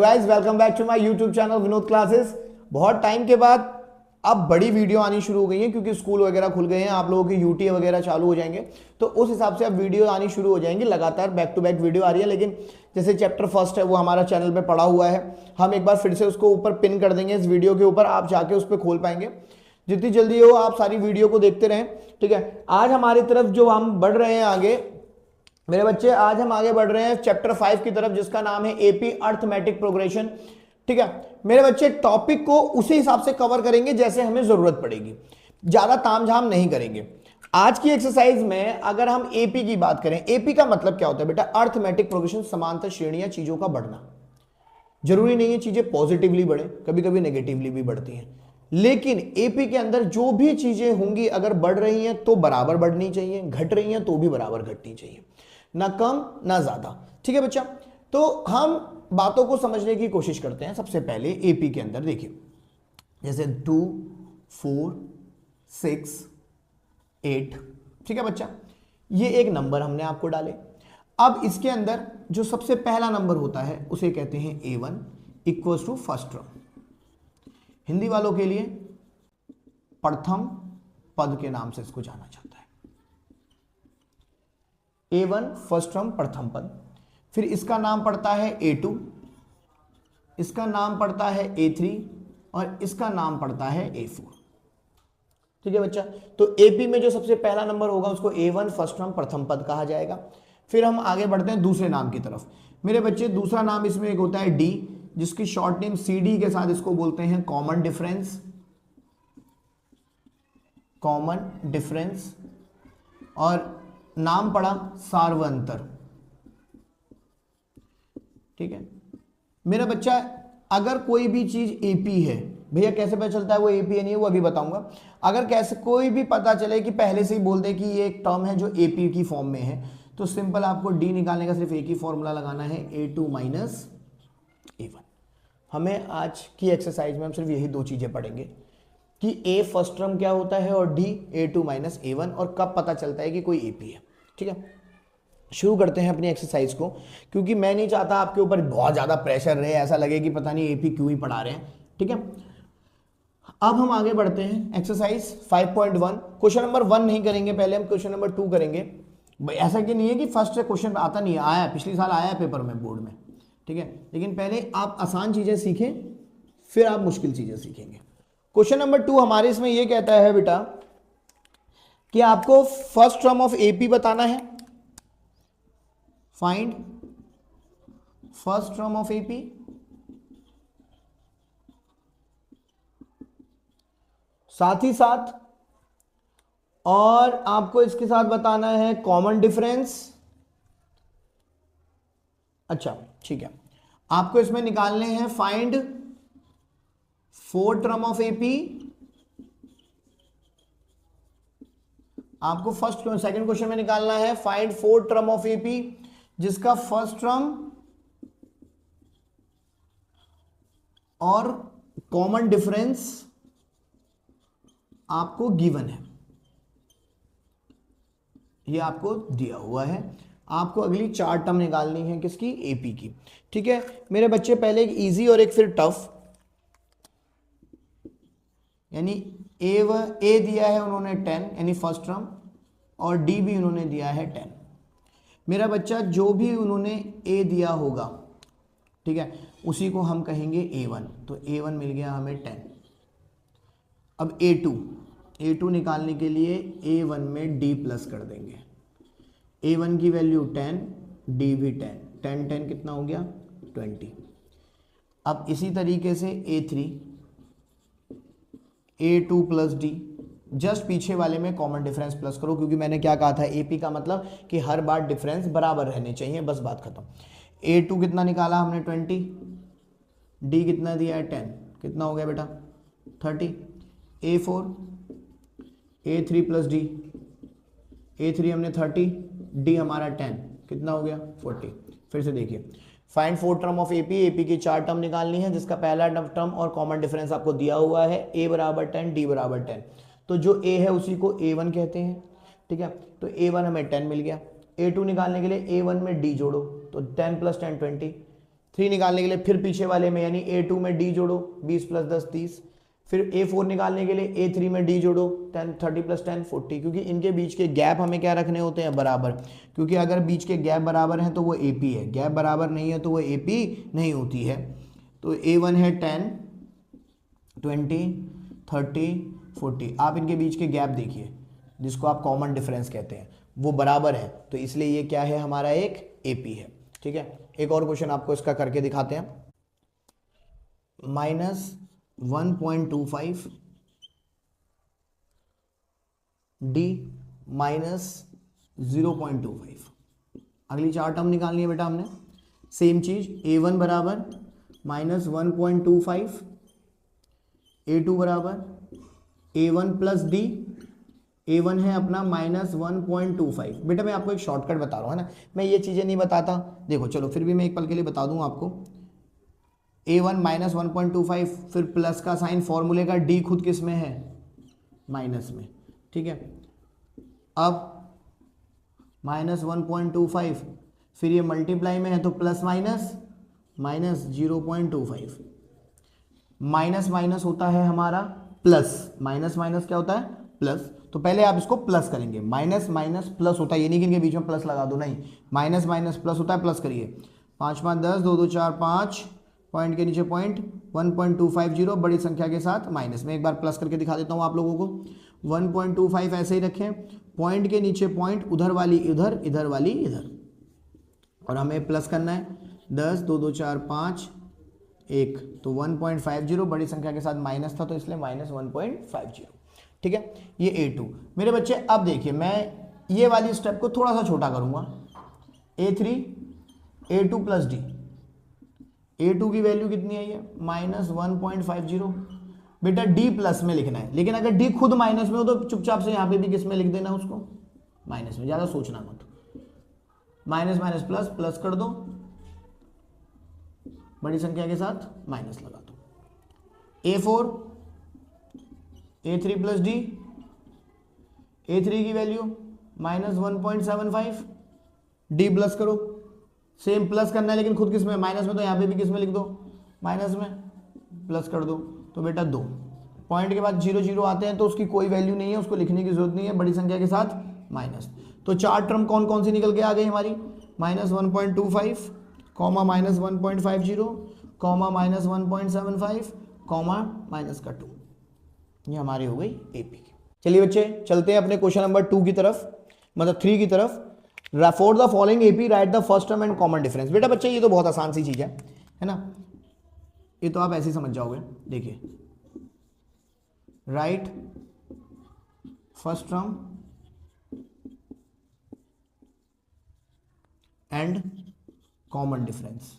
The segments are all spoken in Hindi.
Guys, welcome back to my YouTube channel Vinod classes. बहुत टाइम के बाद अब बड़ी वीडियो आनी शुरू हो गई है क्योंकि स्कूल वगैरह खुल गए हैं, आप लोगों के यूटी वगैरह चालू हो जाएंगे, तो उस हिसाब से अब वीडियो आनी शुरू हो जाएंगी। लगातार बैक टू बैक वीडियो आ रही है, लेकिन जैसे चैप्टर फर्स्ट है वो हमारा चैनल पे पड़ा हुआ है, हम एक बार फिर से उसको ऊपर पिन कर देंगे इस वीडियो के ऊपर, आप जाके उस पर खोल पाएंगे। जितनी जल्दी हो आप सारी वीडियो को देखते रहें, ठीक है। आज हमारी तरफ जो हम बढ़ रहे हैं आगे मेरे बच्चे, आज हम आगे बढ़ रहे हैं चैप्टर 5 की तरफ, जिसका नाम है एपी अर्थमेटिक प्रोग्रेशन, ठीक है। मेरे बच्चे टॉपिक को उसी हिसाब से कवर करेंगे जैसे हमें जरूरत पड़ेगी, ज्यादा तामझाम नहीं करेंगे। आज की एक्सरसाइज में अगर हम एपी की बात करें, एपी का मतलब क्या होता है बेटा? अर्थमेटिक प्रोग्रेशन, समांतर श्रेणियां, चीजों का बढ़ना। जरूरी नहीं है चीजें पॉजिटिवली बढ़े, कभी कभी नेगेटिवली भी बढ़ती हैं, लेकिन एपी के अंदर जो भी चीजें होंगी अगर बढ़ रही हैं तो बराबर बढ़नी चाहिए, घट रही हैं तो भी बराबर घटनी चाहिए, ना कम ना ज्यादा, ठीक है बच्चा। तो हम बातों को समझने की कोशिश करते हैं। सबसे पहले एपी के अंदर देखिए, जैसे 2, 4, 6, 8, ठीक है बच्चा, ये एक नंबर हमने आपको डाले। अब इसके अंदर जो सबसे पहला नंबर होता है उसे कहते हैं A1 equals to first term. Hindi वालों के लिए प्रथम पद के नाम से इसको जाना जाता है। A1 फर्स्ट टर्म, प्रथम पद। फिर इसका नाम पड़ता है A2, इसका नाम पड़ता है A3 और इसका नाम पड़ता है A4, ठीक है बच्चा। तो एपी में जो सबसे पहला नंबर होगा उसको A1 फर्स्ट टर्म, प्रथम पद कहा जाएगा। फिर हम आगे बढ़ते हैं दूसरे नाम की तरफ। मेरे बच्चे, दूसरा नाम इसमें एक होता है D, जिसकी शॉर्ट नेम CD के साथ इसको बोलते हैं कॉमन डिफरेंस, कॉमन डिफरेंस, और नाम पड़ा सार्वंतर, ठीक है। मेरा बच्चा, अगर कोई भी चीज एपी है, भैया कैसे पता चलता है वो एपी है नहीं है वो अभी बताऊंगा। अगर कैसे कोई भी पता चले कि पहले से ही बोल दे कि ये एक टर्म है जो एपी की फॉर्म में है, तो सिंपल आपको डी निकालने का सिर्फ एक ही फॉर्मूला लगाना है, A2 माइनस A1। हमें आज की एक्सरसाइज में हम सिर्फ यही दो चीजें पढ़ेंगे कि ए फर्स्ट टर्म क्या होता है और डी A2 माइनस A1, और कब पता चलता है कि कोई एपी है, ठीक है। शुरू करते हैं अपनी एक्सरसाइज को, क्योंकि मैं नहीं चाहता आपके ऊपर बहुत ज्यादा प्रेशर रहे, ऐसा लगे कि पता नहीं एपी क्यों ही पढ़ा रहे हैं, ठीक है। अब हम आगे बढ़ते हैं एक्सरसाइज 5.1। क्वेश्चन नंबर 1 नहीं करेंगे, पहले हम क्वेश्चन नंबर 2 करेंगे। ऐसा कि नहीं है कि फर्स्ट से क्वेश्चन आता नहीं है, आया पिछले साल आया पेपर में, बोर्ड में, ठीक है। लेकिन पहले आप आसान चीजें सीखें, फिर आप मुश्किल चीजें सीखेंगे। क्वेश्चन नंबर 2 हमारे इसमें यह कहता है बेटा कि आपको फर्स्ट टर्म ऑफ एपी बताना है। Find first term of AP, साथ ही साथ और आपको इसके साथ बताना है कॉमन डिफरेंस। अच्छा ठीक है, आपको इसमें निकालने हैं फाइंड 4 टर्म ऑफ एपी। आपको सेकंड क्वेश्चन में निकालना है फाइंड 4 टर्म ऑफ एपी, जिसका फर्स्ट टर्म और कॉमन डिफरेंस आपको गिवन है, ये आपको दिया हुआ है। आपको अगली 4 टर्म निकालनी है किसकी? एपी की, ठीक है। मेरे बच्चे, पहले एक इजी और एक फिर टफ, यानी ए दिया है उन्होंने 10 यानी फर्स्ट टर्म, और डी भी उन्होंने दिया है 10। मेरा बच्चा, जो भी उन्होंने ए दिया होगा, ठीक है, उसी को हम कहेंगे A1, तो A1 मिल गया हमें 10। अब A2 निकालने के लिए A1 में D प्लस कर देंगे। A1 की वैल्यू 10, D भी 10, 10 कितना हो गया? 20। अब इसी तरीके से A2 प्लस D, जस्ट पीछे वाले में कॉमन डिफरेंस प्लस करो, क्योंकि मैंने क्या कहा था, एपी का मतलब कि हर बार डिफरेंस बराबर रहने चाहिए, बस बात खत्म। A2 कितना निकाला हमने? 20, D कितना दिया है? 10, कितना हो गया बेटा? 30। A4, A3 plus D, A3 हमने 30, D हमारा 10, कितना हो गया? 40। फिर से देखिए, फाइंड 4 टर्म ऑफ एपी की 4 टर्म निकालनी है, जिसका पहला टर्म और कॉमन डिफरेंस आपको दिया हुआ है, A बराबर 10, D बराबर 10। तो जो A है उसी को A1 कहते हैं, ठीक है। तो A1 हमें 10 मिल गया। A2 निकालने के लिए A1 में D जोड़ो, तो 10 प्लस 10 20, 3 निकालने के लिए फिर पीछे वाले में यानी A2 में D जोड़ो, 20 + 10 30। फिर A4 निकालने के लिए A3 में D जोड़ो, 10 30 + 10 40, क्योंकि इनके बीच के गैप हमें क्या रखने होते हैं, बराबर। क्योंकि अगर बीच के गैप बराबर हैं तो वो AP है, गैप बराबर नहीं है तो वो AP नहीं होती है। तो A1 है 10 20 30 40, आप इनके बीच के गैप देखिए जिसको आप कॉमन डिफरेंस कहते हैं, वो बराबर है, तो इसलिए ये क्या है, हमारा एक AP है। ठीक है, एक और क्वेश्चन आपको इसका करके दिखाते हैं। -1.25 D -0.25, अगली 4 टर्म निकालनी है बेटा हमने। सेम चीज, A1 बराबर -1.25, A2 बराबर A1 + D, A1 है अपना -1.25। बेटा मैं आपको एक शॉर्टकट बता रहा हूँ, है ना, मैं ये चीज़ें नहीं बताता, देखो चलो फिर भी मैं एक पल के लिए बता दूँ आपको। A1 -1.25, फिर प्लस का साइन फॉर्मूले का, D खुद किस में है, माइनस में। ठीक है, अब -1.25, फिर ये मल्टीप्लाई में है तो प्लस माइनस -0.25, माइनस माइनस होता है हमारा प्लस, माइनस माइनस क्या होता है, प्लस। तो पहले आप इसको प्लस करेंगे, माइनस माइनस प्लस होता है, ये नहीं कि इनके बीच में प्लस लगा दो, नहीं, माइनस माइनस प्लस होता है, प्लस करिए। 5 5 10, 2 2 4 5, पॉइंट के नीचे पॉइंट, 1.250 बड़ी संख्या के साथ माइनस में। एक बार प्लस करके दिखा देता हूँ आप लोगों को। 1.25 ऐसे ही रखें, पॉइंट के नीचे पॉइंट, उधर वाली इधर, इधर वाली इधर, और हमें प्लस करना है। 10 2 2 4 5 1, तो 1.50 बड़ी संख्या के साथ माइनस था तो इसलिए -1.50। ठीक है, ये A2। मेरे बच्चे अब देखिए, मैं ये वाली स्टेप को थोड़ा सा छोटा करूंगा। A3 A2 + D, A2 की वैल्यू कितनी आई है, -1.50। बेटा D प्लस में लिखना है, लेकिन अगर D खुद माइनस में हो तो चुपचाप से यहां पे भी किस में लिख देना, उसको माइनस में, ज्यादा सोचना मत। माइनस माइनस प्लस, प्लस कर दो, बड़ी संख्या के साथ माइनस लगा दो। A4 A3 + D, A3 की वैल्यू -1.75, D प्लस करो, सेम प्लस करना है लेकिन खुद किस में, माइनस में, तो यहाँ पे भी किस में लिख दो, माइनस में, प्लस कर दो। तो बेटा 2 पॉइंट के बाद 0 0 आते हैं तो उसकी कोई वैल्यू नहीं है, उसको लिखने की जरूरत नहीं है, बड़ी संख्या के साथ माइनस। तो 4 टर्म कौन कौन सी निकल के आ गई हमारी, -1.25, -1.50, -1.75, माइनस का 2, ये हमारी हो गई AP की। चलिए बच्चे चलते हैं अपने क्वेश्चन नंबर 2 की तरफ, मतलब 3 की तरफ। For the following AP right the first term and common difference. बेटा बच्चे ये तो बहुत आसान सी चीज है ना, ये तो आप ऐसे ही समझ जाओगे। देखिए, right first term and common difference.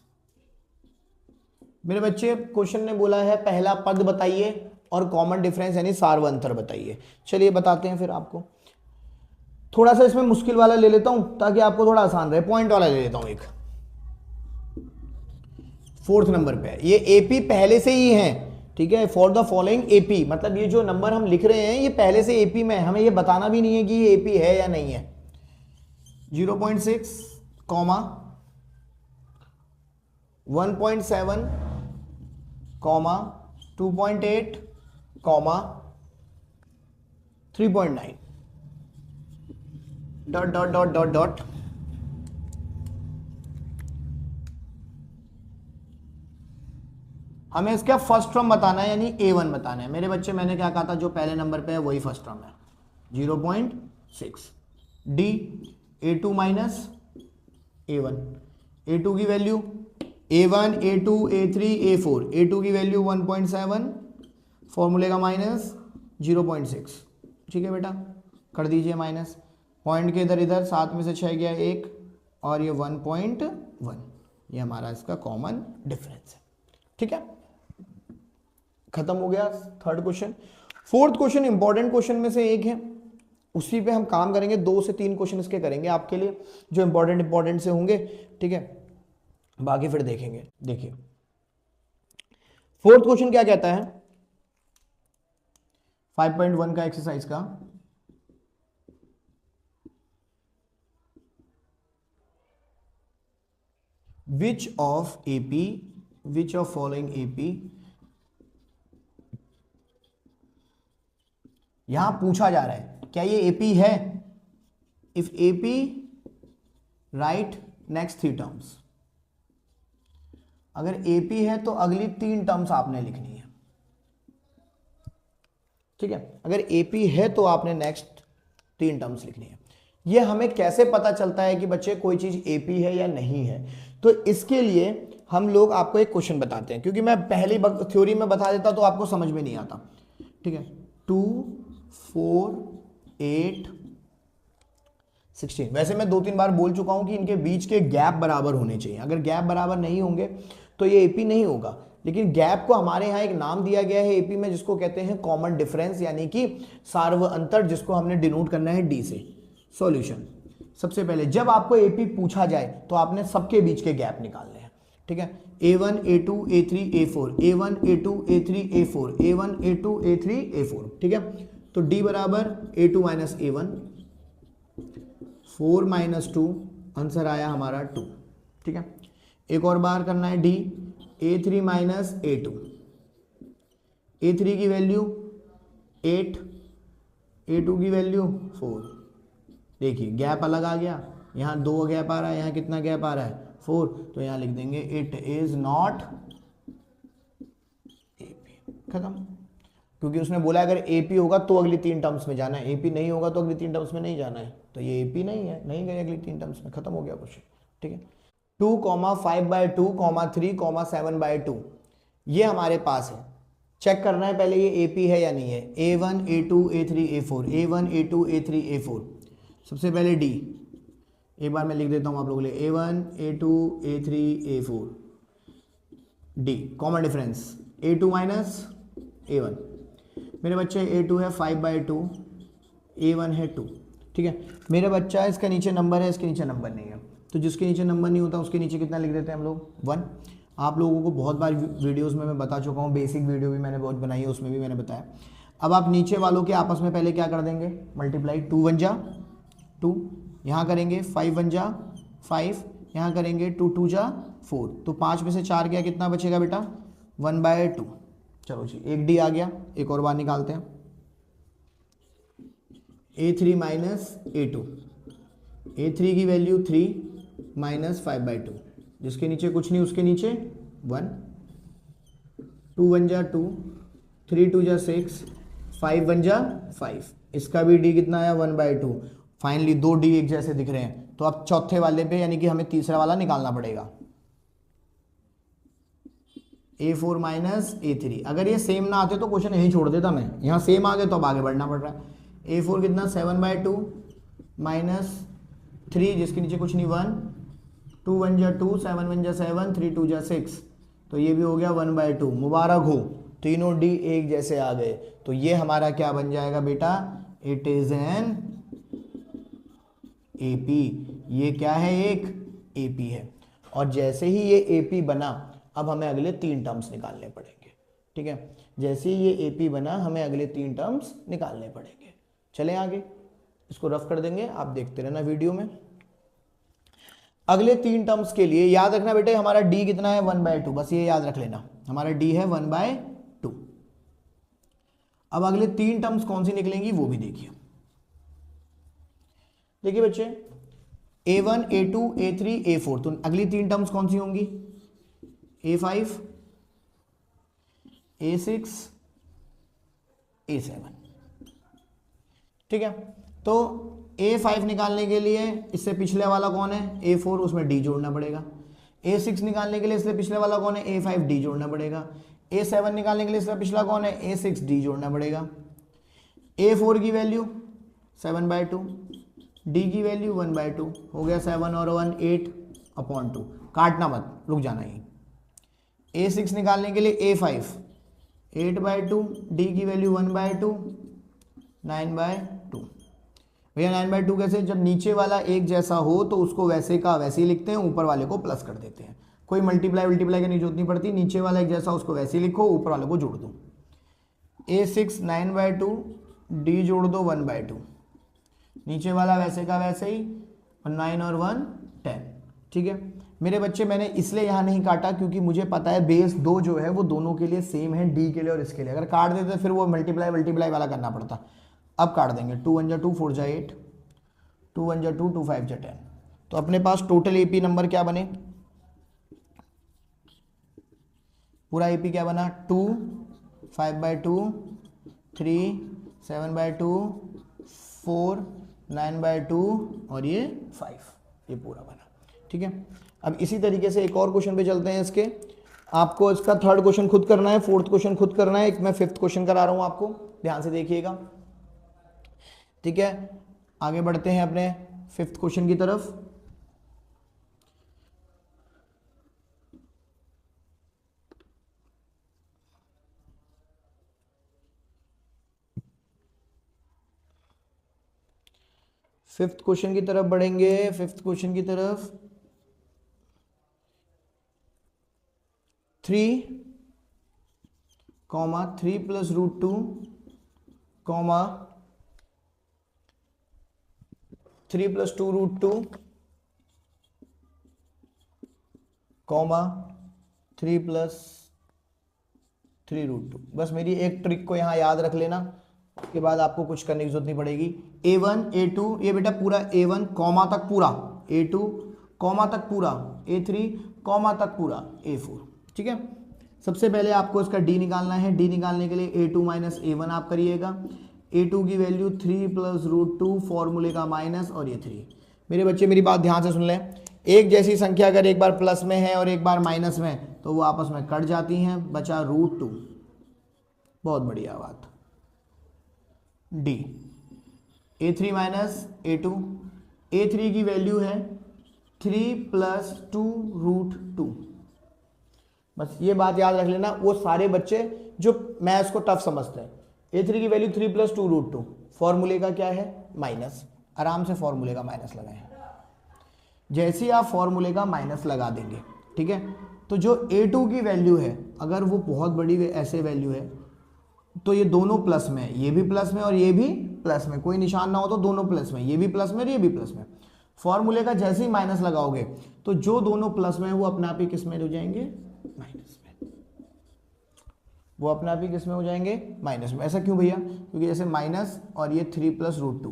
मेरे बच्चे क्वेश्चन ने बोला है पहला पद बताइए और कॉमन डिफरेंस यानी सार्वंतर बताइए। चलिए बताते हैं फिर आपको। थोड़ा सा इसमें मुश्किल वाला ले लेता हूं ताकि आपको थोड़ा आसान रहे, पॉइंट वाला ले लेता हूं एक। 4th नंबर पे ये AP पहले से ही है, ठीक है। फॉर द फॉलोइंग AP, मतलब ये जो नंबर हम लिख रहे हैं ये पहले से AP में, हमें ये बताना भी नहीं है कि ये AP है या नहीं है। 0.6, 1.7, 2.8, 3.9, dot dot dot dot dot. हमें इसका फर्स्ट टर्म बताना है यानी A1 बताना है। मेरे बच्चे मैंने क्या कहा था, जो पहले नंबर पे है वही फर्स्ट टर्म है, 0.6। D A2 - A1, A2 की value A1 A2 A3 A4, A2 की वैल्यू 1.7, फॉर्मूले का माइनस 0.6। ठीक है बेटा, कर दीजिए माइनस, पॉइंट के इधर इधर 7 में से 6 गया 1, और ये 1.1, ये हमारा इसका कॉमन डिफरेंस है। ठीक है, खत्म हो गया 3rd question. 4th question important question में से एक है, उसी पे हम काम करेंगे। 2 से 3 क्वेश्चन इसके करेंगे आपके लिए जो इंपॉर्टेंट से होंगे, ठीक है, बाकी फिर देखेंगे। देखिए 4th क्वेश्चन क्या कहता है, 5.1 का एक्सरसाइज का, which of AP, which of following AP, यहां पूछा जा रहा है क्या ये एपी है। If AP right next 3 terms, अगर एपी है तो अगली 3 टर्म्स आपने लिखनी है, ठीक है। अगर एपी है तो आपने नेक्स्ट 3 टर्म्स लिखनी है। ये हमें कैसे पता चलता है कि बच्चे कोई चीज एपी है या नहीं है, तो इसके लिए हम लोग आपको एक क्वेश्चन बताते हैं, क्योंकि मैं पहली थ्योरी में बता देता तो आपको समझ में नहीं आता, ठीक है। 2 4 8 16, वैसे मैं 2-3 बार बोल चुका हूं कि इनके बीच के गैप बराबर होने चाहिए। अगर गैप बराबर नहीं होंगे तो ये एपी नहीं होगा, लेकिन गैप को हमारे यहाँ एक नाम दिया गया है एपी में, जिसको कहते हैं कॉमन डिफरेंस, यानी कि सार्व अंतर, जिसको हमने डिनोट करना है डी से। सॉल्यूशन, सबसे पहले जब आपको एपी पूछा जाए तो आपने सबके बीच के गैप निकालने हैं, ठीक है। a1 a2 a3 a4, a1 a2 a3 a4, a1 a2 a3 a4, ठीक है। तो d बराबर a2 minus a1, 4 minus 2, answer आया हमारा 2, ठीक है। एक और बार करना है d, a3 minus a2, a3 की वैल्यू 8, a2 की वैल्यू 4। देखिए गैप अलग आ गया, यहाँ 2 गैप आ रहा है, यहाँ कितना गैप आ रहा है 4, तो यहाँ लिख देंगे इट इज नॉट एपी, खत्म। क्योंकि उसने बोला अगर एपी होगा तो अगली 3 टर्म्स में जाना है, एपी नहीं होगा तो अगली 3 टर्म्स में नहीं जाना है, तो ये एपी नहीं है, नहीं गए अगली 3 टर्म्स में, खत्म हो गया क्वेश्चन, ठीक है। 2, 5/2, 3, 7/2 ये हमारे पास है। चेक करना है पहले ये एपी है या नहीं है। a1 a2 a3 a4, a1 a2 a3 a4। सबसे पहले डी, एक बार मैं लिख देता हूं आप लोगों के लिए, a1 a2 a3 a4, D common difference a2 minus a1। मेरे बच्चे a2 है 5/2, a1 है 2, ठीक है। मेरा बच्चा इसका नीचे नंबर है, इसके नीचे नंबर नहीं है, तो जिसके नीचे नंबर नहीं होता उसके नीचे कितना लिख देते हैं हम लोग 1। आप लोगों को बहुत बार वीडियोस में मैं बता चुका हूँ, बेसिक वीडियो भी मैंने बहुत बनाई है, उसमें भी मैंने बताया। अब आप नीचे वालों के आपस में पहले क्या कर देंगे, मल्टीप्लाई, 2 1 जा 2, यहाँ करेंगे 5 1 जा 5, यहाँ करेंगे 2 2 जा 4, तो 5 में से 4 गया, कितना बचेगा बेटा 1/2। चलो जी, एक डी आ गया, एक और बार निकालते हैं। a3 माइनस a2, a3 की वैल्यू 3 माइनस 5/2, जिसके नीचे कुछ नहीं उसके नीचे 1, 2 1 जा 2, 3 2 जा 6, 5 1 जा 5, इसका भी डी कितना आया 1/2। फाइनली 2 डी एक जैसे दिख रहे हैं, तो अब चौथे वाले पे यानी कि हमें तीसरा वाला निकालना पड़ेगा, a4 माइनस a3। अगर ये सेम ना आते तो क्वेश्चन यहीं छोड़ देता मैं, यहाँ सेम आ गए तो अब आगे बढ़ना पड़ रहा है। a4 कितना 7/2 माइनस 3, जिसके नीचे कुछ नहीं 1, 2 1 जा 2, 7 1 जा 7, 3 2 जा 6, तो ये भी हो गया 1/2। मुबारक हो, तीनों डी एक जैसे आ गए, तो ये हमारा क्या बन जाएगा बेटा, इट इज एन एपी। ये क्या है, एक एपी है। और जैसे ही ये एपी बना, अब हमें अगले 3 टर्म्स निकालने पड़ेंगे, ठीक है। जैसे ही ये एपी बना हमें अगले 3 टर्म्स निकालने पड़ेंगे। चलें आगे, इसको रफ कर देंगे, आप देखते रहना वीडियो में। अगले 3 टर्म्स के लिए याद रखना बेटे, हमारा डी कितना है 1/2, बस ये याद रख लेना, हमारा डी है 1/2। अब अगले 3 टर्म्स कौन सी निकलेंगी वो भी देखिए। देखिए बच्चे, a1 a2 a3 a4, तो अगली 3 टर्म्स कौन सी होंगी, a5 a6 a7, ठीक है। तो a5 निकालने के लिए इससे पिछले वाला कौन है, a4, उसमें d जोड़ना पड़ेगा। a6 निकालने के लिए इससे पिछले वाला कौन है, a5, d जोड़ना पड़ेगा। a7 निकालने के लिए इससे पिछला कौन है, a6, d जोड़ना पड़ेगा। a4 की वैल्यू 7/2, d की वैल्यू 1/2, हो गया 7 और 1 8/2, काटना मत, रुक जाना ही। a6 निकालने के लिए a5 8/2, d की वैल्यू 1/2, 9/2। भैया 9/2 कैसे, जब नीचे वाला एक जैसा हो तो उसको वैसे का वैसे ही लिखते हैं, ऊपर वाले को प्लस कर देते हैं, कोई मल्टीप्लाई करने की जरूरत नहीं पड़ती। नीचे वाला एक जैसा उसको वैसे ही लिखो, ऊपर वाले को जोड़ दो। a6 9/2, d जोड़ दो 1/2, नीचे वाला वैसे का वैसे ही, और 9 और 1 10, ठीक है। मेरे बच्चे मैंने इसलिए यहाँ नहीं काटा क्योंकि मुझे पता है बेस 2 जो है वो दोनों के लिए सेम है, डी के लिए और इसके लिए। अगर काट देते फिर वो मल्टीप्लाई वाला करना पड़ता। अब काट देंगे, 2 1 जा 2 4 जा 8, 2 1 जा 2 2 5 जा 10। तो अपने पास टोटल एपी नंबर क्या बने, पूरा एपी क्या बना, 2 5/2 3 7/2 4 9/2 और ये 5, ये पूरा बना। ठीक है, अब इसी तरीके से एक और क्वेश्चन पे चलते हैं इसके। आपको इसका थर्ड क्वेश्चन खुद करना है, फोर्थ क्वेश्चन खुद करना है, एक मैं फिफ्थ क्वेश्चन करा रहा हूं आपको, ध्यान से देखिएगा। ठीक है, आगे बढ़ते हैं अपने फिफ्थ क्वेश्चन की तरफ। फिफ्थ क्वेश्चन की तरफ बढ़ेंगे, फिफ्थ क्वेश्चन की तरफ। 3 + √2 3 + 2 √2 3 + 3 √2। बस मेरी एक ट्रिक को यहाँ याद रख लेना, उसके बाद आपको कुछ करने की जरूरत नहीं पड़ेगी। A1 A2 ये बेटा पूरा A1 कॉमा तक पूरा, A2 कॉमा तक पूरा, A3 कॉमा तक पूरा, A4। ठीक है, सबसे पहले आपको इसका D निकालना है। D निकालने के लिए A2 - A1 आप करिएगा। A2 की वैल्यू 3 + √2 फॉर्मूले का माइनस और ये 3। मेरे बच्चे मेरी बात ध्यान से सुन लें, एक जैसी संख्या अगर एक बार प्लस में है और एक बार माइनस में तो वो आपस में कट जाती हैं, बचा √2। बहुत बढ़िया बात। D A3 - A2, A3 की वैल्यू है 3 + 2 √2। बस ये बात याद रख लेना, वो सारे बच्चे जो मैथ्स को टफ समझते हैं। A3 की वैल्यू 3 + 2 √2, फॉर्मूले का क्या है माइनस, आराम से फॉर्मूले का माइनस लगाएं। जैसे ही आप फॉर्मूले का माइनस लगा देंगे, ठीक है, तो जो A2 की वैल्यू है अगर वो बहुत बड़ी ऐसे वैल्यू है तो ये दोनों प्लस में है, ये भी प्लस में और ये भी प्लस में, कोई निशान ना हो तो दोनों प्लस में, ये भी प्लस में और ये भी प्लस में। फॉर्मूले का जैसे ही माइनस लगाओगे तो जो दोनों प्लस में है वो अपने आप ही किस में हो जाएंगे, माइनस में। वो अपने आप ही किस में हो जाएंगे, माइनस में। ऐसा क्यों भैया, क्योंकि जैसे माइनस और ये 3 + √2,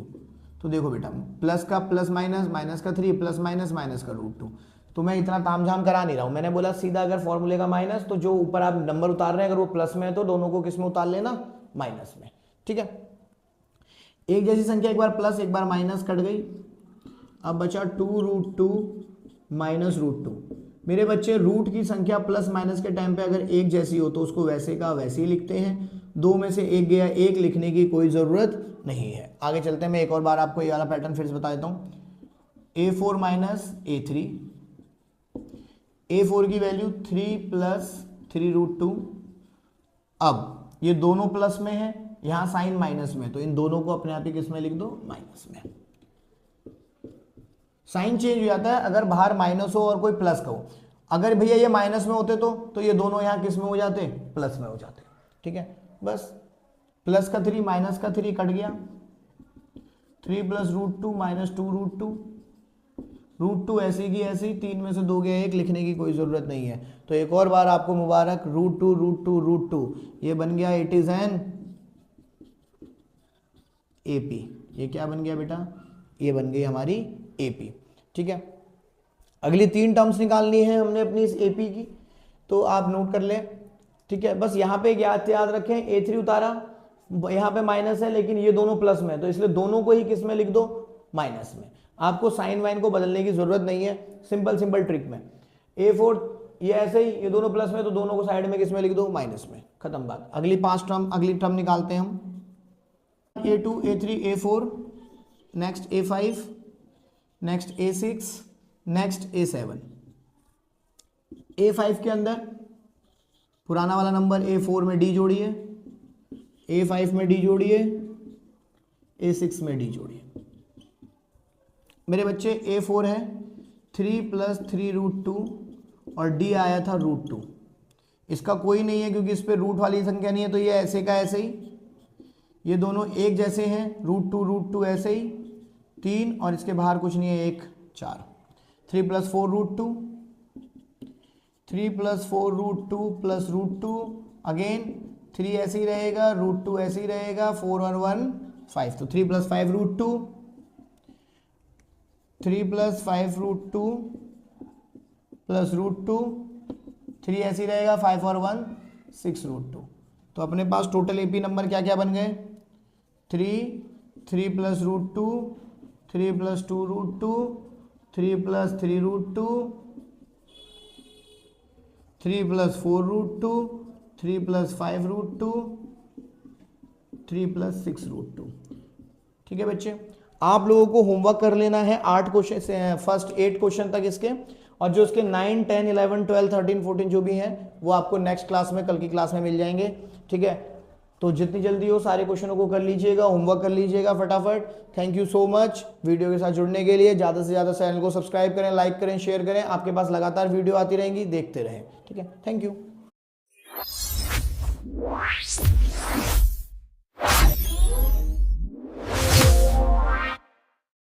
तो देखो बेटा प्लस का प्लस माइनस, माइनस का 3 प्लस माइनस, माइनस का √2। तो मैं इतना तामझाम करा नहीं रहा हूं, मैंने बोला सीधा अगर फॉर्मूले का माइनस तो जो ऊपर आप नंबर उतार रहे हैं अगर वो प्लस में है तो दोनों को किस में उतार लेना, माइनस में। ठीक है, एक जैसी संख्या एक बार प्लस एक बार माइनस कट गई, अब बचा 2 √2 - √2। मेरे बच्चे रूट की संख्या प्लस माइनस के टाइम पे अगर एक जैसी हो तो उसको वैसे का वैसे ही लिखते हैं, दो में से एक गया, एक लिखने की कोई ज़रूरत नहीं है। आगे चलते हैं, मैं एक और बार आपको ये वाला पैटर्न फिर से बता देता हूँ। A4 - A3, A4 की वैल्यू 3 + 3 √2। अब ये दोनों प्लस में है, यहाँ साइन माइनस में, तो इन दोनों को अपने आप ही किस में लिख दो, माइनस में। साइन चेंज हो जाता है अगर बाहर माइनस हो और कोई प्लस का हो। अगर भैया ये माइनस में होते तो ये दोनों यहाँ किस में हो जाते, प्लस में हो जाते। ठीक है, बस प्लस का 3 माइनस का 3 कट गया, 3 + √2 - 2 √2, √2 ऐसी की ऐसी, 3 में से 2 गया, एक लिखने की कोई ज़रूरत नहीं है। तो एक और बार आपको मुबारक, √2 √2 √2 ये बन गया, इट इज़ एन AP। ये क्या बन गया बेटा, ये बन गई हमारी AP। ठीक है, अगली 3 टर्म्स निकालनी है हमने अपनी इस AP की, तो आप नोट कर लें। ठीक है, बस यहाँ पे याद रखें, A3 उतारा, यहाँ पे माइनस है लेकिन ये दोनों प्लस में, तो इसलिए दोनों को ही किस में लिख दो, माइनस में। आपको साइन वाइन को बदलने की जरूरत नहीं है, सिंपल ट्रिक में। A4 ये ऐसे ही, ये दोनों प्लस में, तो दोनों को साइड में किस में लिख दो, माइनस में, खत्म बात। अगली 5 टर्म, अगली टर्म निकालते हैं हम। A2 A3 A4, next A5, next A6, next A7। A5 के अंदर पुराना वाला नंबर A4 में D जोड़िए, A5 में D जोड़िए, A6 में D जोड़िए। मेरे बच्चे A4 है 3 + 3 √2 और D आया था √2। इसका कोई नहीं है क्योंकि इस पर रूट वाली संख्या नहीं है, तो ये ऐसे का ऐसे ही, ये दोनों एक जैसे हैं, √2 ऐसे ही 3 और इसके बाहर कुछ नहीं है, 1 4, 3 + 4 √2 3 + 4 √2 + √2 अगेन 3 ऐसे ही रहेगा, √2 ऐसे ही रहेगा, 4 और 1 5, तो 3 + 5 √2, 3 + 5 √2 + √2, 3 ऐसे ही रहेगा, 5 और 1 6 √2। तो अपने पास टोटल एपी नंबर क्या क्या बन गए? 3 + √2, 3 + 2 √2, 3 + 3 √2, 3 + 4 √2, 3 + 5 √2, 3 + 6 √2। ठीक है बच्चे, आप लोगों को होमवर्क कर लेना है 8 क्वेश्चन से, फर्स्ट 8 क्वेश्चन तक इसके, और जो इसके 9, 10, 11, 12, 13, 14 जो भी हैं वो आपको नेक्स्ट क्लास में, कल की क्लास में मिल जाएंगे। ठीक है, तो जितनी जल्दी हो सारे क्वेश्चनों को कर लीजिएगा, होमवर्क कर लीजिएगा फटाफट। Thank you so much video के साथ जुड़ने के लिए। ज़्यादा से ज़्यादा चैनल को सब्सक्राइब करें, लाइक करें, शेयर करें। आपके पास लगातार वीडियो आती रहेंगी, देखते रहें। ठीक है, थैंक यू।